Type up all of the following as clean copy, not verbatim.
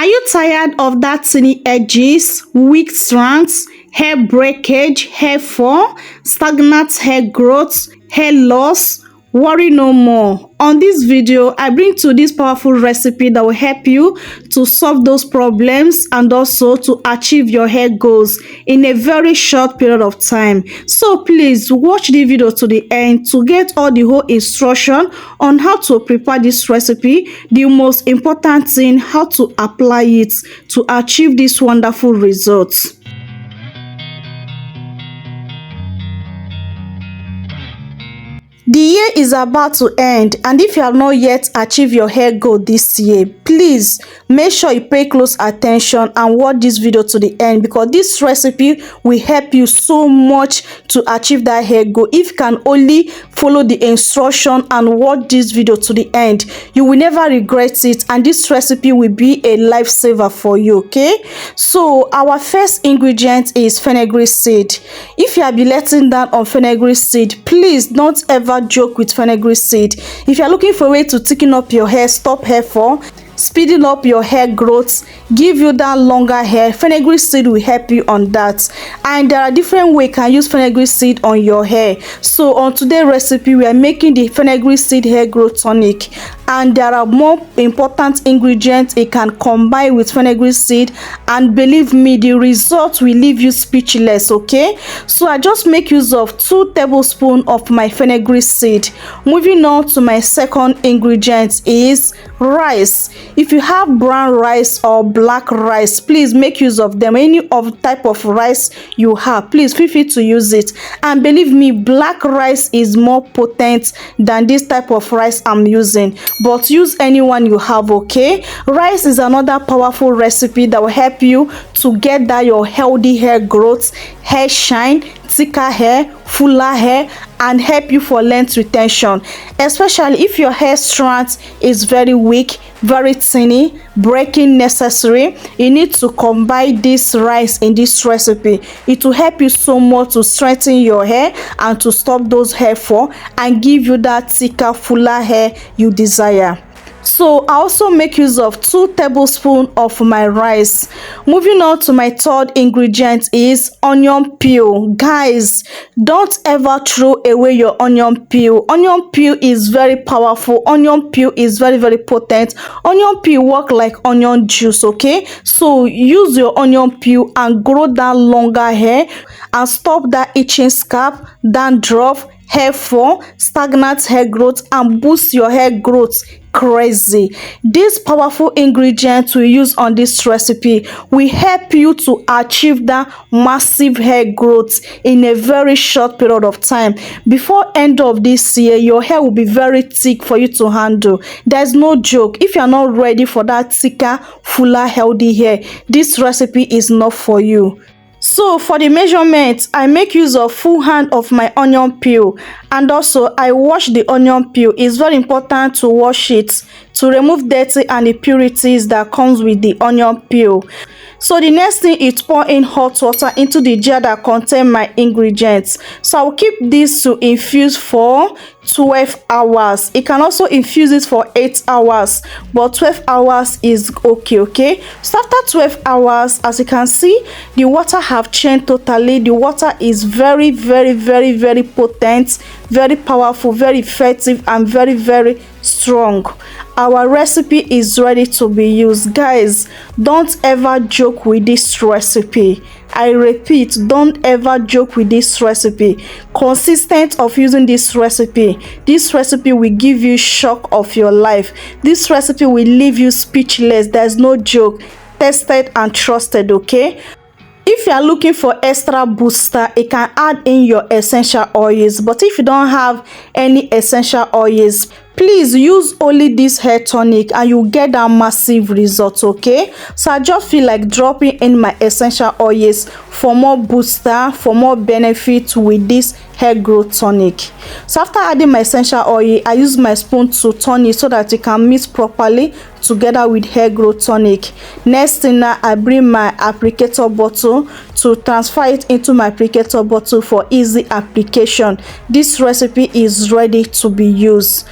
Are you tired of that tiny edges, weak strands, hair breakage, hair fall, stagnant hair growth, hair loss? Worry no more. On this video, I bring to this powerful recipe that will help you to solve those problems and also to achieve your hair goals in a very short period of time. So please watch the video to the end to get all the whole instruction on how to prepare this recipe. The most important thing, how to apply it to achieve these wonderful results. The year is about to end, and if you have not yet achieved your hair goal this year, please make sure you pay close attention and watch this video to the end, because this recipe will help you so much to achieve that hair goal. If you can only follow the instruction and watch this video to the end, you will never regret it, and this recipe will be a lifesaver for you. Okay, so our first ingredient is fenugreek seed. If you have been letting down on fenugreek seed, please don't ever joke with fenugreek seed. If you are looking for a way to thicken up your hair, stop hair fall, speeding up your hair growth, give you that longer hair, fenugreek seed will help you on that. And there are different ways you can use fenugreek seed on your hair. So on today's recipe, we are making the fenugreek seed hair growth tonic, and there are more important ingredients it can combine with fenugreek seed, and believe me, the result will leave you speechless. Okay, so I just make use of 2 tablespoons of my fenugreek seed. Moving on to my second ingredient is rice. If you have brown rice or black rice, please make use of them. Any of type of rice you have, please feel free to use it. And believe me, black rice is more potent than this type of rice I'm using, but use anyone you have. Okay, rice is another powerful recipe that will help you to get that your healthy hair growth, hair shine, thicker hair, fuller hair, and help you for length retention, especially if your hair strand is very weak, very tiny, breaking necessary. You need to combine this rice in this recipe. It will help you so much to strengthen your hair and to stop those hair fall and give you that thicker, fuller hair you desire. So I also make use of 2 tablespoons of my rice. Moving on to my third ingredient is onion peel. Guys, don't ever throw away your onion peel. Onion peel is very powerful. Onion peel is very, very potent. Onion peel work like onion juice. Okay, so use your onion peel and grow that longer hair and stop that itching scalp, dandruff, hair fall, stagnant hair growth, and boost your hair growth crazy. These powerful ingredients we use on this recipe will help you to achieve that massive hair growth in a very short period of time. Before end of this year, your hair will be very thick for you to handle. There's no joke. If you're not ready for that thicker, fuller, healthy hair, this recipe is not for you. So for the measurement, I make use of full hand of my onion peel, and also I wash the onion peel. It's very important to wash it to remove dirty and impurities that comes with the onion peel. So the next thing is pour in hot water into the jar that contain my ingredients. So I'll keep this to infuse for 12 hours. You can also infuse it for 8 hours, but 12 hours is okay. So after 12 hours, as you can see, the water have changed totally. The water is very, very, very, very potent, very powerful, very effective, and very, very strong. Our recipe is ready to be used. Guys, don't ever joke with this recipe. I repeat, don't ever joke with this recipe. Consistent of using this recipe will give you shock of your life. This recipe will leave you speechless. There's no joke. Tested and trusted. Okay, if you are looking for extra booster, you can add in your essential oils, but if you don't have any essential oils, please use only this hair tonic and you get that massive result. Okay, so I just feel like dropping in my essential oils for more booster, for more benefit with this hair growth tonic. So after adding my essential oil, I use my spoon to turn it so that it can mix properly together with hair growth tonic. Next thing, now I bring my applicator bottle to transfer it into my applicator bottle for easy application. This recipe is ready to be used.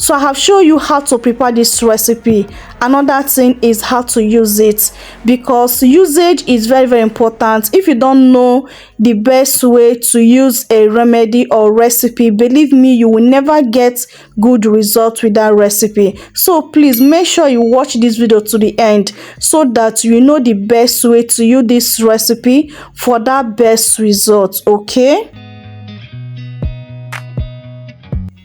So I have shown you how to prepare this recipe. Another thing is how to use it, because usage is very, very important. If you don't know the best way to use a remedy or recipe, believe me, you will never get good results with that recipe. So please make sure you watch this video to the end so that you know the best way to use this recipe for that best result. Okay,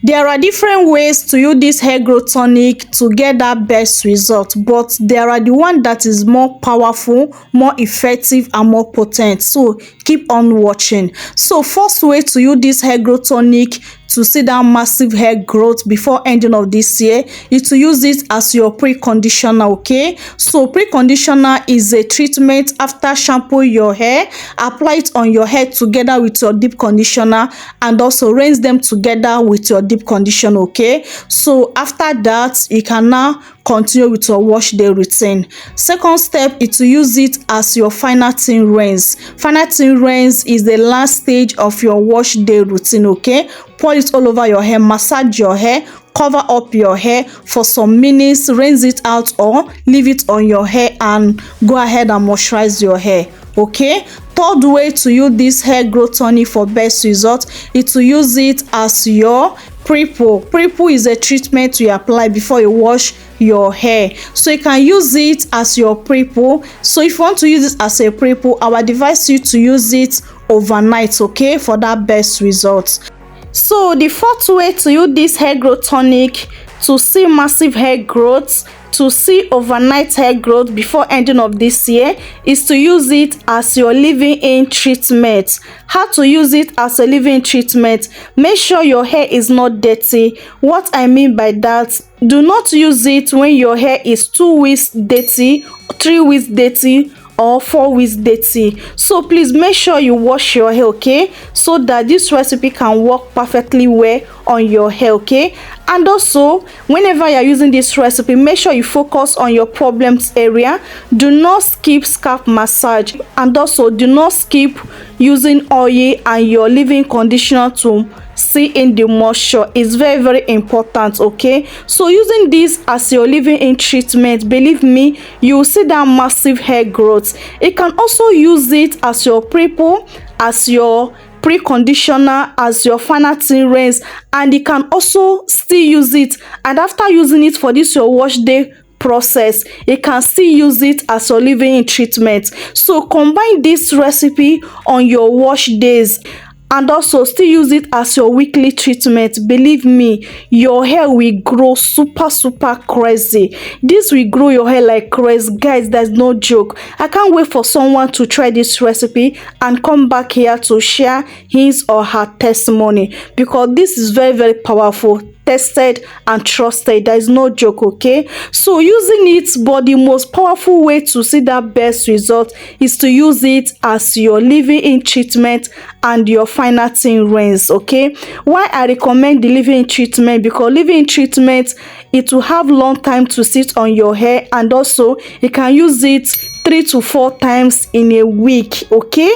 there are different ways to use this hair growth tonic to get that best result, but there are the one that is more powerful, more effective, and more potent. So keep on watching. So first way to use this hair growth tonic to see that massive hair growth before ending of this year is to use it as your pre-conditioner. Okay, so pre-conditioner is a treatment after shampoo your hair. Apply it on your hair together with your deep conditioner, and also rinse them together with your deep conditioner. Okay, so after that you can now continue with your wash day routine. Second step is to use it as your final thin rinse. Final thin rinse is the last stage of your wash day routine. Okay, pour it all over your hair, massage your hair, cover up your hair for some minutes, rinse it out or leave it on your hair, and go ahead and moisturize your hair. Okay, third way to use this hair growth tonic for best result is to use it as your pre-poo. Pre-poo is a treatment you apply before you wash your hair, so you can use it as your pre-poo. So if you want to use it as a pre-poo, I will advise you to use it overnight, okay, for that best result. So the fourth way to use this hair growth tonic to see massive hair growth, to see overnight hair growth before ending of this year, is to use it as your leave-in treatment. How to use it as a leave-in treatment? Make sure your hair is not dirty. What I mean by that, do not use it when your hair is 2 weeks dirty, 3 weeks dirty, or 4 weeks dirty. So please make sure you wash your hair, okay, so that this recipe can work perfectly well on your hair. Okay, and also whenever you're using this recipe, make sure you focus on your problems area. Do not skip scalp massage, and also do not skip using oil and your leave-in conditioner to see in the moisture. Is very, very important. Okay, so using this as your leave-in treatment, believe me, you will see that massive hair growth. You can also use it as your pre-poo, as your pre-conditioner, as your final thin rinse, and you can also still use it, and after using it for this your wash day process, you can still use it as your leave-in treatment. So combine this recipe on your wash days and also still use it as your weekly treatment. Believe me, your hair will grow super crazy. This will grow your hair like crazy, guys. That's no joke. I can't wait for someone to try this recipe and come back here to share his or her testimony, because this is very, very powerful, tested and trusted. There is no joke. Okay, so using it, but the most powerful way to see that best result is to use it as your leave-in treatment and your final thin rinse. Okay, why I recommend the leave-in treatment? Because leave-in treatment, it will have long time to sit on your hair, and also you can use it 3 to 4 times in a week. Okay,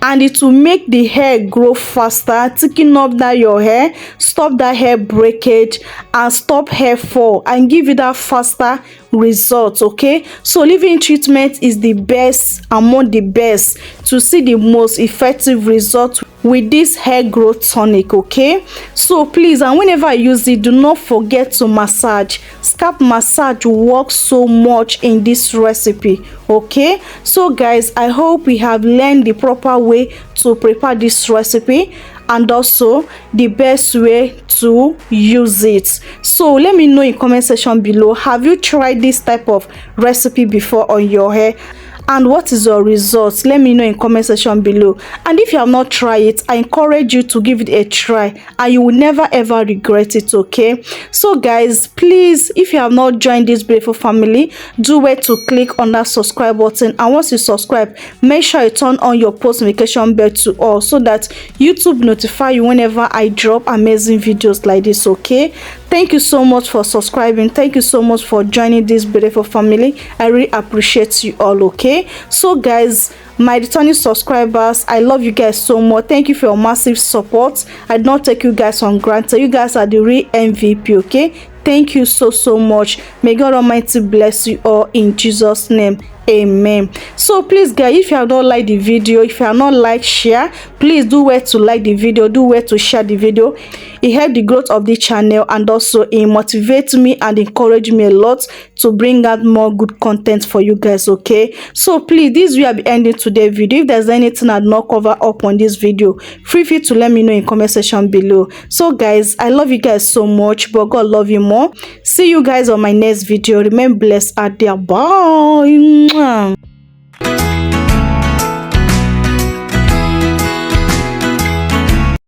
and it will make the hair grow faster, thicken up that your hair, stop that hair breakage, and stop hair fall, and give you that faster results. Okay, so leave-in treatment is the best among the best to see the most effective result with this hair growth tonic. Okay, so please, and whenever you use it, do not forget to massage. Scalp massage works so much in this recipe. Okay, so guys, I hope we have learned the proper way to prepare this recipe and also the best way to use it. So let me know in comment section below, have you tried this type of recipe before on your hair, and what is your results? Let me know in comment section below. And if you have not tried it, I encourage you to give it a try, and you will never ever regret it. Okay, so guys, please, if you have not joined this beautiful family, do wait to click on that subscribe button, and once you subscribe, make sure you turn on your post notification bell to all, so that YouTube notify you whenever I drop amazing videos like this. Okay, thank you so much for subscribing. Thank you so much for joining this beautiful family. I really appreciate you all. Okay, so guys, my returning subscribers, I love you guys so much. Thank you for your massive support. I don't take you guys for granted. You guys are the real MVP. Okay, Thank you so much. May God Almighty bless you all in Jesus name. Amen. So please guys, if you have not liked the video, if you have not like, share, please do where to like the video, do where to share the video. It helps the growth of the channel, and also it motivates me and encourage me a lot to bring out more good content for you guys. Okay, so please, this will be ending today's video. If there's anything I'd not cover up on this video, feel free to let me know in comment section below. So guys, I love you guys so much, but God love you more. See you guys on my next video. Remain blessed out there. Bye.